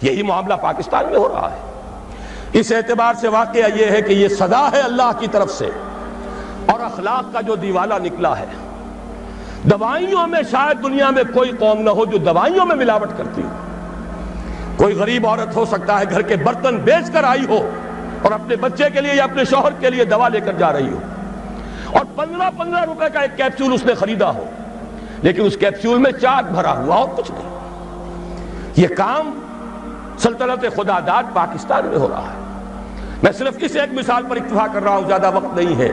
یہی معاملہ پاکستان میں ہو رہا ہے۔ اس اعتبار سے واقعہ یہ ہے کہ یہ سزا ہے اللہ کی طرف سے، اور اخلاق کا جو دیوالہ نکلا ہے۔ دوائیوں میں شاید دنیا میں کوئی قوم نہ ہو جو دوائیوں میں ملاوٹ کرتی ہو۔ کوئی غریب عورت ہو سکتا ہے گھر کے برتن بیچ کر آئی ہو اور اپنے بچے کے لیے یا اپنے شوہر کے لیے دوا لے کر جا رہی ہو، اور 15 روپے کا ایک کیپسول اس نے خریدا ہو، لیکن اس کیپسول میں چاک بھرا ہوا اور کچھ نہیں۔ یہ کام سلطنت خدا داد پاکستان میں ہو رہا ہے۔ میں صرف اس ایک مثال پر اکتفا کر رہا ہوں، زیادہ وقت نہیں ہے۔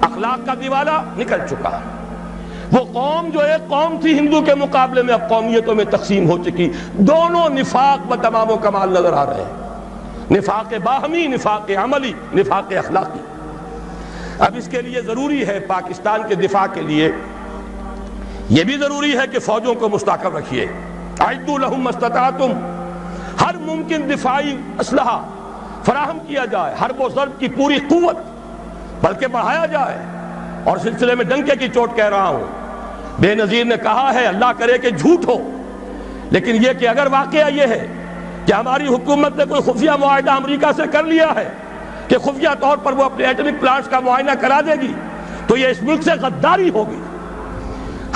اخلاق کا دیوالہ نکل چکا ہے۔ وہ قوم جو ایک قوم تھی ہندو کے مقابلے میں اب قومیتوں میں تقسیم ہو چکی، دونوں نفاق و تمام و کمال نظر آ رہے ہیں، نفاق باہمی، نفاق عملی، نفاق اخلاقی۔ اب اس کے لیے ضروری ہے پاکستان کے دفاع کے لیے یہ بھی ضروری ہے کہ فوجوں کو مستحکم رکھیے۔ اعدوا لهم ما استطعتم، ہر ممکن دفاعی اسلحہ فراہم کیا جائے، حرب و ضرب کی پوری قوت بلکہ بڑھایا جائے۔ اور سلسلے میں ڈنکے کی چوٹ کہہ رہا ہوں، بے نظیر نے کہا ہے اللہ کرے کہ جھوٹ ہو، لیکن یہ کہ اگر واقعہ یہ ہے کہ ہماری حکومت نے کوئی خفیہ معاہدہ امریکہ سے کر لیا ہے کہ خفیہ طور پر وہ اپنے ایٹمک پلانٹس کا معائنہ کرا دے گی، تو یہ اس ملک سے غداری ہوگی۔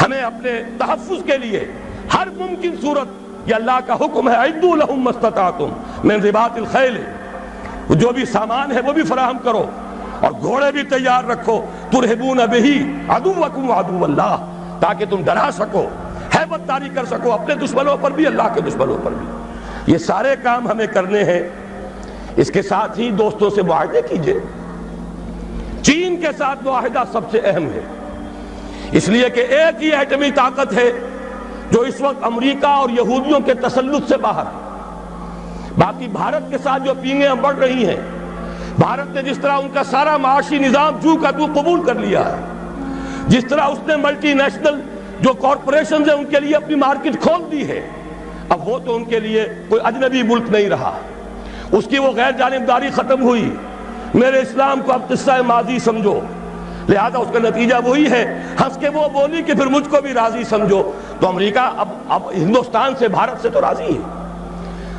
ہمیں اپنے تحفظ کے لیے ہر ممکن صورت، یہ اللہ کا حکم ہے، اعدوا لهم ما استطعتم من رباط الخیل، جو بھی سامان ہے وہ بھی فراہم کرو، اور گھوڑے بھی تیار رکھو، ترہبون بہ عدوکم وعدو اللہ، تاکہ تم ڈرا سکو، ہیبت طاری کر سکو اپنے دشمنوں پر بھی، اللہ کے دشمنوں پر بھی۔ یہ سارے کام ہمیں کرنے ہیں۔ اس کے ساتھ ہی دوستوں سے معاہدے کیجئے۔ چین کے ساتھ معاہدہ سب سے اہم ہے، اس لیے کہ ایک ہی ایٹمی طاقت ہے جو اس وقت امریکہ اور یہودیوں کے تسلط سے باہر ہے۔ باقی بھارت کے ساتھ جو پینگیں بڑھ رہی ہیں، بھارت نے جس طرح ان کا سارا معاشی نظام جو کا تو قبول کر لیا ہے، جس طرح اس نے ملٹی نیشنل جو کارپوریشنز ہیں ان کے لیے اپنی مارکیٹ کھول دی ہے، اب وہ تو ان کے لیے کوئی اجنبی ملک نہیں رہا، اس کی وہ غیر جانبداری ختم ہوئی۔ میرے اسلام کو اب قصہ ماضی سمجھو، لہذا اس کا نتیجہ وہی ہے، ہنس کے وہ بولی کہ پھر مجھ کو بھی راضی سمجھو۔ تو امریکہ اب ہندوستان سے، بھارت سے تو راضی ہے۔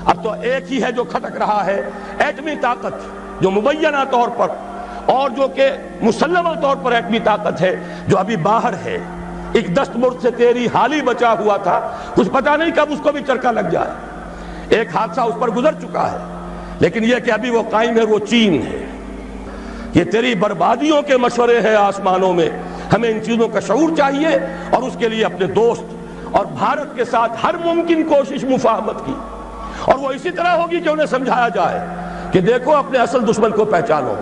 اب تو ایک ہی ہے جو کھٹک رہا ہے، ایٹمی طاقت جو مبینہ طور پر اور جو کہ مسلمہ طور پر ایٹمی طاقت ہے، جو ابھی باہر ہے۔ ایک دستمرد سے تیری حالی بچا ہوا تھا، کچھ پتہ نہیں کب اس کو بھی چرکا لگ جائے۔ ایک حادثہ اس پر گزر چکا ہے، لیکن یہ کہ ابھی وہ قائم ہے، وہ چین ہے۔ یہ تیری بربادیوں کے مشورے ہیں آسمانوں میں۔ ہمیں ان چیزوں کا شعور چاہیے، اور اس کے لیے اپنے دوست اور بھارت کے ساتھ ہر ممکن کوشش مفاہمت کی، اور وہ اسی طرح ہوگی کہ انہیں سمجھایا جائے کہ دیکھو اپنے اصل دشمن کو پہچانو،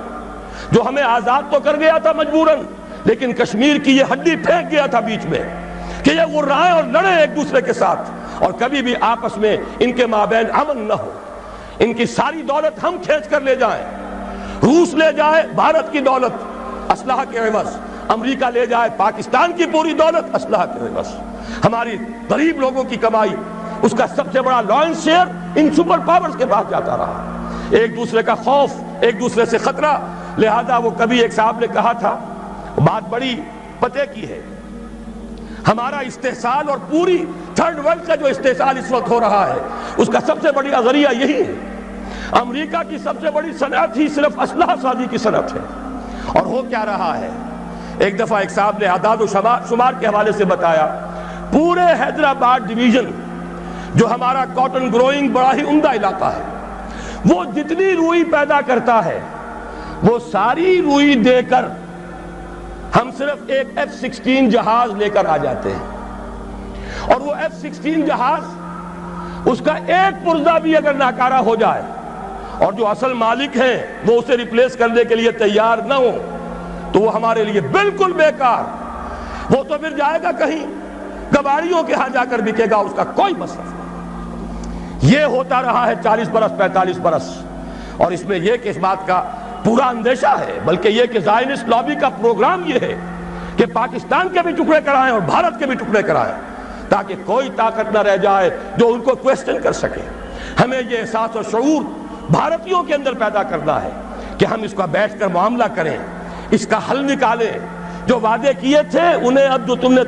جو ہمیں آزاد تو کر گیا تھا مجبوراً، لیکن کشمیر کی یہ ہڈی پھینک گیا تھا بیچ میں کہ یہ غرائیں اور لڑیں ایک دوسرے کے ساتھ، اور کبھی بھی آپس میں ان کے مابین امن نہ ہو۔ ان کی ساری دولت ہم کھینچ کر لے جائیں، روس لے جائے بھارت کی دولت اسلحہ کے عوض، امریکہ لے جائے پاکستان کی پوری دولت اسلحہ کے عوض، ہماری غریب لوگوں کی کمائی، اس کا سب سے بڑا لائنس شیئر ان سپر پاورز کے پاس جاتا رہا۔ ایک دوسرے کا خوف، ایک دوسرے سے خطرہ، لہذا وہ کبھی ایک صاحب نے کہا تھا، بات بڑی پتے کی ہے، ہمارا استحصال اور پوری تھرڈ ورلڈ کا جو استحصال اس وقت ہو رہا ہے، اس کا سب سے بڑی ذریعہ یہی ہے۔ امریکہ کی سب سے بڑی صنعت ہی صرف اسلحہ سازی کی صنعت ہے، اور ہو کیا رہا ہے۔ ایک دفعہ ایک صاحب نے اعداد و شمار کے حوالے سے بتایا، پورے حیدرآباد ڈویژن جو ہمارا کاٹن گروئنگ بڑا ہی عمدہ علاقہ ہے، وہ جتنی روئی پیدا کرتا ہے، وہ ساری روئی دے کر ہم صرف ایک F-16 جہاز لے کر آ جاتے ہیں، اور وہ F-16 جہاز، اس کا ایک پرزہ بھی اگر ناکارہ ہو جائے اور جو اصل مالک ہیں وہ اسے ریپلیس کرنے کے لیے تیار نہ ہو، تو وہ ہمارے لیے بالکل بیکار، وہ تو پھر جائے گا کہیں کباڑیوں کے ہاں جا کر بکے گا، اس کا کوئی مصرف نہیں۔ یہ ہوتا رہا ہے 40 برس 45 برس، اور اس میں یہ کہ اس بات کا پورا اندیشہ ہے، بلکہ یہ کہ زائنسٹ لابی کا پروگرام یہ ہے کہ پاکستان کے بھی ٹکڑے کرائیں اور بھارت کے بھی ٹکڑے کرائیں، تاکہ کوئی طاقت نہ رہ جائے جو ان کو کویسچن کر سکے۔ ہمیں یہ احساس و شعور بھارتیوں کے اندر پیدا کرنا ہے کہ ہم اس کا بیٹھ کر معاملہ کریں، اس کا حل نکالیں، جو وعدے کیے تھے انہیں اب جو تم نے